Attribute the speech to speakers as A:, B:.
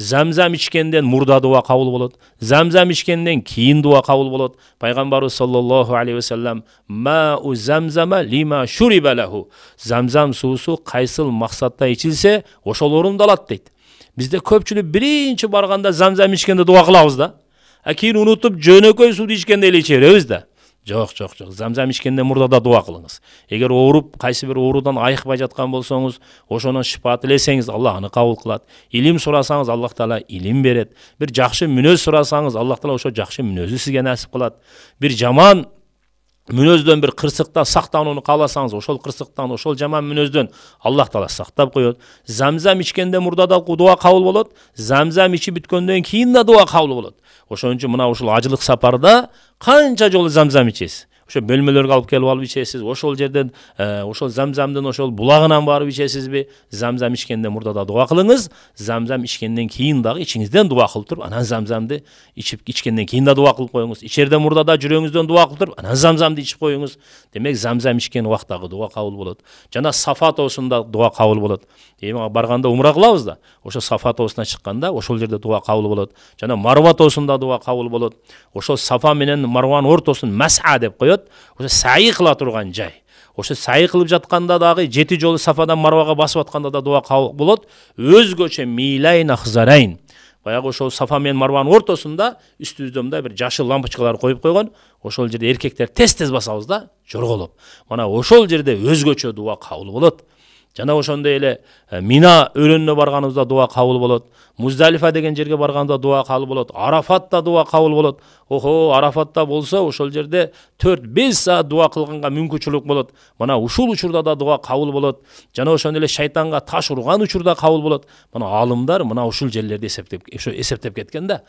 A: Замзам ичкенден мурда дуа кабыл болот. Замзам ичкенден кийин дуа кабыл болот. Пайгамбарыбыз саллаллаху алейхи ва саллям мау замзама лима шуриба лаху. Замзам суусу кайсыл максатта ичилсе, ошол орундалат дейт. Бизде көпчүлүк биринчи барганда замзам ичкенде дуа кылабыз да. Кийин унутуп жөнөкөй сууду ичкенде эле ичебиз да. Жок. Замзам ичкенде мурда да дуа кылыңыз. Эгер ооруп, кайсы бир оорудан айыкпай жаткан болсоңуз, ошонун шифа тилесеңиз, Аллах аны кабыл кылат. Илим сурасаңыз, Аллах Таала илим берет. Бир жакшы мүнөз сурасаңыз, Аллах Таала ошо жакшы мүнөздү сизге насип кылат. Бир жаман мүнөздөн бир кырсыкта сактанууну кааласаңыз, ошол кырсыктан, ошол жаман мүнөздөн Аллах Таала сактап коет. Замзам ичкенде мурда да дуа кабыл болот. Замзам ичип бүткөндөн кийин да дуа кабыл болот. Ошон үчүн мына ушул ажылык сапарда канча жолу замзам ичесиз. Ошо бөлмөлөргө алып келип алып ичесиз. Ошол жерден, ошол замзамдын ошол булагынан барып ичесизби? Замзам ичкенде мурда да дуа кылыңыз. Замзам ичкенден кийин дагы ичиңизден дуа кылып туруп, анан замзамды ичкенден кийин да дуа кылып коюңуз. Ичерден мурда да жүрөгүңүздөн дуа кылып туруп, анан замзамды ичип коюңуз. Демек замзам ичкен убактагы дуа кабыл болот. Жана Сафа тоосунда дуа кабыл болот. Эми барганда умра кылабыз да. Ошо Сафа тоосуна чыкканда ошол жерде дуа кабыл болот. Жана Марва тоосунда дуа кабыл болот. Ошо Сафа менен Марванын ортосун мас'a деп коет. Ошо сайы кыла турган жай. Ошо сайы кылып жатканда дагы 7 жолу Сафадан Марвага басып атканда да дуа кабыл болот. Өзгөчө милайн ахзарайн. Баягы ошол Сафа менен Марванын ортосунда үстүбүздө мындай бир жашыл лампочкалар коюп койгон. Ошол жерде эркектер тез басабыз да, жорголоп. Мана ошол жерде өзгөчө дуа кабыл болот. Жана ошондой эле Мина өрөөнүнө барганыбызда дуа кабыл болот. Муздалифа деген жерге барганда дуа кабыл болот. Арафатта дуа кабыл болот. Арафатта болсо ошол жерде 4-5 саат дуа кылганга мүмкүнчүлүк болот. Мана ушул учурда да дуа кабыл болот. Жана ошондой эле шайтанга таш урган учурда кабыл болот. Мана алымдар мына ушул жерлерди эсептеп кеткен да.